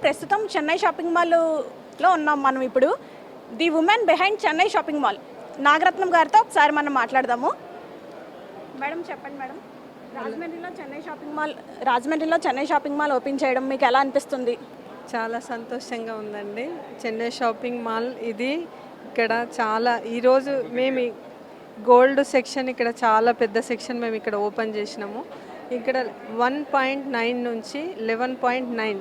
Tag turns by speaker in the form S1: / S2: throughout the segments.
S1: ప్రస్తుతం చెన్నై షాపింగ్ మాల్లో ఉన్నాం మనం ఇప్పుడు. The women behind Chennai shopping mall Nagaratnam గారితో ఒకసారి మనం మాట్లాడదాము. మేడం చెప్పండి మేడం, రాజమండ్రిలో చెన్నై షాపింగ్ మాల్ ఓపెన్ చేయడం మీకు ఎలా అనిపిస్తుంది?
S2: చాలా సంతోషంగా ఉందండి. చెన్నై షాపింగ్ మాల్ ఇది ఇక్కడ చాలా ఈరోజు మేము గోల్డ్ సెక్షన్ ఇక్కడ చాలా పెద్ద సెక్షన్ మేము ఇక్కడ ఓపెన్ చేసినాము. ఇక్కడ 1.9 నుంచి 11.9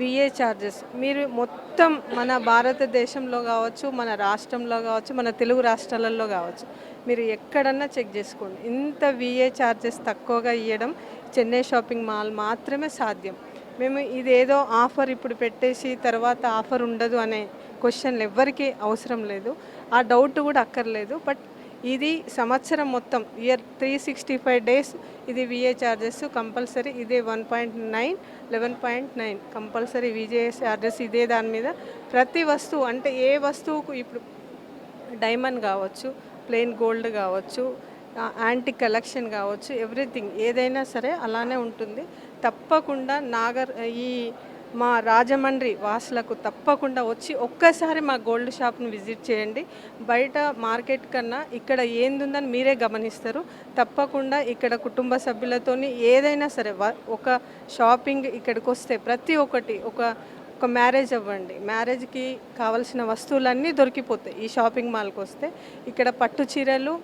S2: విఏ ఛార్జెస్ మీరు మొత్తం మన భారతదేశంలో కావచ్చు, మన రాష్ట్రంలో కావచ్చు, మన తెలుగు రాష్ట్రాలలో కావచ్చు, మీరు ఎక్కడన్నా చెక్ చేసుకోండి. ఇంత విఏ ఛార్జెస్ తక్కువగా ఇవ్వడం చెన్నై షాపింగ్ మాల్ మాత్రమే సాధ్యం. మేము ఇదేదో ఆఫర్ ఇప్పుడు పెట్టేసి తర్వాత ఆఫర్ ఉండదు అనే క్వశ్చన్లు ఎవ్వరికీ అవసరం లేదు, ఆ డౌట్ కూడా అక్కర్లేదు. బట్ ఇది సంవత్సరం మొత్తం ఇయర్ 365 డేస్ ఇది విఏ ఛార్జెస్ కంపల్సరీ. ఇదే 1.9 11.9 కంపల్సరీ విజే ఛార్జెస్ ఇదే. దాని మీద ప్రతి వస్తువు అంటే ఏ వస్తువుకు ఇప్పుడు డైమండ్ కావచ్చు, ప్లెయిన్ గోల్డ్ కావచ్చు, యాంటిక్ కలెక్షన్ కావచ్చు, ఎవ్రీథింగ్ ఏదైనా సరే అలానే ఉంటుంది. తప్పకుండా ఈ మా రాజమండ్రి వాసులకు తప్పకుండా వచ్చి ఒక్కసారి మా గోల్డ్ షాప్ను విజిట్ చేయండి. బయట మార్కెట్ కన్నా ఇక్కడ ఏందుందని మీరే గమనిస్తారు. తప్పకుండా ఇక్కడ కుటుంబ సభ్యులతోని ఏదైనా సరే ఒక షాపింగ్ ఇక్కడికి వస్తే ప్రతి ఒక్కటి ఒక మ్యారేజ్ అవ్వండి, మ్యారేజ్కి కావాల్సిన వస్తువులన్నీ దొరికిపోతాయి ఈ షాపింగ్ మాల్కి వస్తే. ఇక్కడ పట్టు చీరలు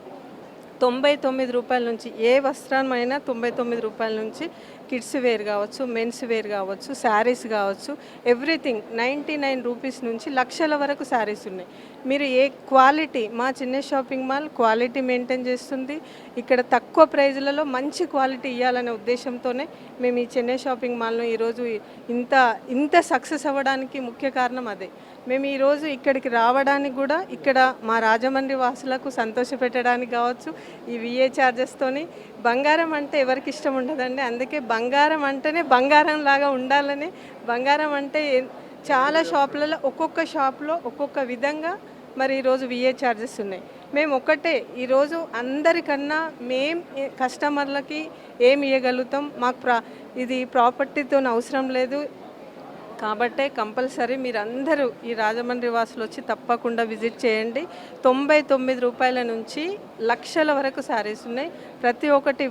S2: 99 రూపాయల నుంచి, ఏ వస్త్రమైనా 99 రూపాయల నుంచి, కిడ్స్ వేర్ కావచ్చు, మెన్స్ వేర్ కావచ్చు, శారీస్ కావచ్చు, ఎవ్రీథింగ్ 99 రూపీస్ నుంచి లక్షల వరకు శారీస్ ఉన్నాయి. మీరు ఏ క్వాలిటీ, మా Chennai shopping mall quality maintain చేస్తుంది. ఇక్కడ తక్కువ ప్రైజ్లలో మంచి క్వాలిటీ ఇవ్వాలనే ఉద్దేశంతోనే మేము ఈ చెన్నై షాపింగ్ మాల్ను ఈరోజు ఇంత సక్సెస్ అవ్వడానికి ముఖ్య కారణం అదే. మేము ఈరోజు ఇక్కడికి రావడానికి కూడా ఇక్కడ మా రాజమండ్రి వాసులకు సంతోషపెట్టడానికి కావచ్చు, ఈ విఏ ఛార్జెస్తోని. బంగారం అంటే ఎవరికి ఇష్టం ఉండదండి, అందుకే బంగారం అంటేనే బంగారం లాగా ఉండాలని, బంగారం అంటే చాలా షాపులలో ఒక్కొక్క షాప్లో ఒక్కొక్క విధంగా మరి ఈరోజు విఏ ఛార్జెస్ ఉన్నాయి. మేము ఒకటే ఈరోజు అందరికన్నా కస్టమర్లకి ఏమి ఇవ్వగలుగుతాం, మాకు ఇది ప్రాపర్టీతో అవసరం లేదు. కాబట్టే కంపల్సరీ మీరందరూ ఈ రాజమండ్రి వాసులు వచ్చి తప్పకుండా విజిట్ చేయండి. 99 రూపాయల నుంచి లక్షల వరకు శారీస్ ఉన్నాయి. ప్రతి ఒక్కటి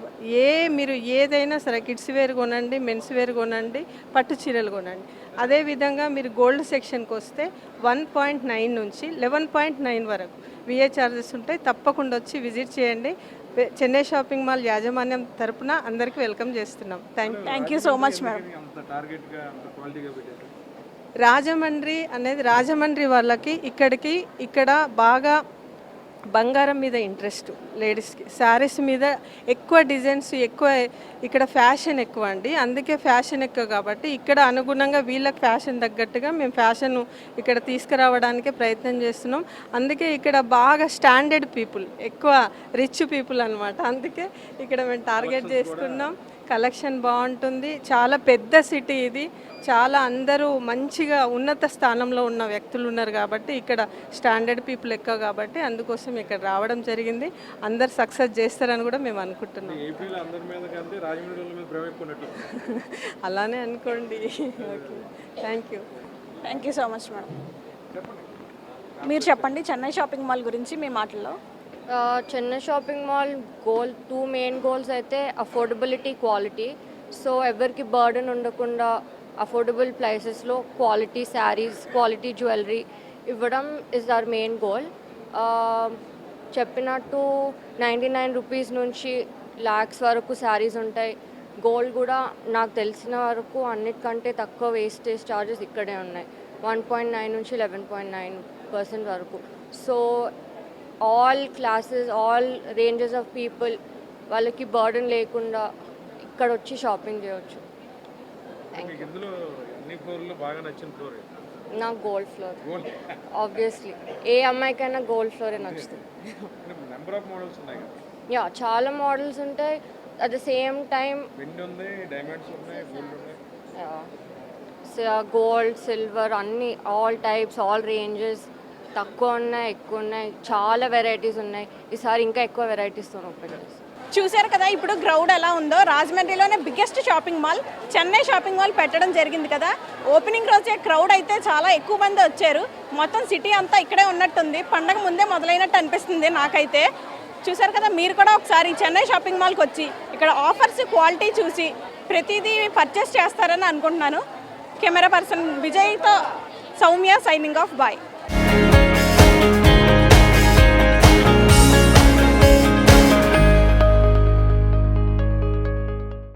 S2: మీరు ఏదైనా సరే కిడ్స్ వేర్ కొనండి, మెన్స్ వేర్ కొనండి, పట్టు చీరలు కొనండి. అదేవిధంగా మీరు గోల్డ్ సెక్షన్కి వస్తే 1.9 నుంచి 11.9 వరకు విఏ ఛార్జెస్ ఉంటాయి. తప్పకుండా వచ్చి విజిట్ చేయండి. చెన్నై షాపింగ్ మాల్ యాజమాన్యం తరపున అందరికీ వెల్కమ్ చేస్తున్నాం. Thank you so much madam. Rajahmundry వాళ్ళకి ఇక్కడ బాగా బంగారం మీద ఇంట్రెస్ట్, లేడీస్కి శారీస్ మీద ఎక్కువ డిజైన్స్ ఎక్కువ, ఇక్కడ ఫ్యాషన్ ఎక్కువ అండి. అందుకే ఫ్యాషన్ ఎక్కువ కాబట్టి ఇక్కడ అనుగుణంగా వీళ్ళకి ఫ్యాషన్ తగ్గట్టుగా మేము ఫ్యాషన్ ఇక్కడ తీసుకురావడానికే ప్రయత్నం చేస్తున్నాం. అందుకే ఇక్కడ బాగా స్టాండర్డ్ పీపుల్, ఎక్కువ రిచ్ పీపుల్ అనమాట. అందుకే ఇక్కడ మేము టార్గెట్ చేసుకున్నాం. కలెక్షన్ బాగుంటుంది. చాలా పెద్ద సిటీ ఇది, చాలా అందరూ మంచిగా ఉన్నత స్థానంలో ఉన్న వ్యక్తులు ఉన్నారు కాబట్టి ఇక్కడ స్టాండర్డ్ పీపుల్ ఎక్కువ కాబట్టి అందుకోసం ఇక్కడ రావడం జరిగింది. అందరు సక్సెస్ చేస్తారని కూడా మేము అనుకుంటున్నాం. అలానే అనుకోండి. Okay,
S1: thank you so much madam. మీరు చెప్పండి చెన్నై షాపింగ్ మాల్ గురించి మీ మాటల్లో.
S3: Chennai shopping mall two main goals అయితే అఫోర్డబిలిటీ, క్వాలిటీ. సో ఎవరికి బర్డెన్ ఉండకుండా అఫోర్డబుల్ ప్రైసెస్లో క్వాలిటీ శారీస్, క్వాలిటీ జ్యువెలరీ ఇవ్వడం ఇస్ అవర్ మెయిన్ గోల్. చెప్పినట్టు 99 రూపీస్ నుంచి లాక్స్ వరకు శారీస్ ఉంటాయి. గోల్డ్ కూడా నాకు తెలిసిన వరకు అన్నిటికంటే తక్కువ వేస్టేజ్ ఛార్జెస్ ఇక్కడే ఉన్నాయి. 1.9 నుంచి 11.9% వరకు. So all classes, all ranges of people వాళ్ళకి బర్డెన్ లేకుండా ఇక్కడ వచ్చి షాపింగ్ చేయవచ్చు. నాకు గోల్డ్ ఫ్లోర్ ఆబ్వియస్లీ, ఏ అమ్మాయికైనా గోల్డ్ ఫ్లోరే నచ్చుతుంది. యా, చాలా మోడల్స్ ఉంటాయి. At the same time gold, silver అన్నీ ఆల్ టైప్స్, ఆల్ రేంజెస్ తక్కువ ఉన్నాయి, ఎక్కువ ఉన్నాయి, చాలా వెరైటీస్ ఉన్నాయి. ఈసారి ఇంకా ఎక్కువ వెరైటీస్తో ఓపెన్ చేస్తాం.
S1: చూశారు కదా ఇప్పుడు క్రౌడ్ ఎలా ఉందో. రాజమండ్రిలోనే biggest shopping mall Chennai shopping mall పెట్టడం జరిగింది కదా. ఓపెనింగ్ రోజే క్రౌడ్ అయితే చాలా ఎక్కువ మంది వచ్చారు. మొత్తం సిటీ అంతా ఇక్కడే ఉన్నట్టుంది. పండగ ముందే మొదలైనట్టు అనిపిస్తుంది నాకైతే. చూశారు కదా, మీరు కూడా ఒకసారి చెన్నై షాపింగ్ మాల్కి వచ్చి ఇక్కడ ఆఫర్స్ క్వాలిటీ చూసి ప్రతిదీ పర్చేస్ చేస్తారని అనుకుంటున్నాను. కెమెరా పర్సన్ విజయ్తో సౌమ్య సైనింగ్ ఆఫ్. బాయ్.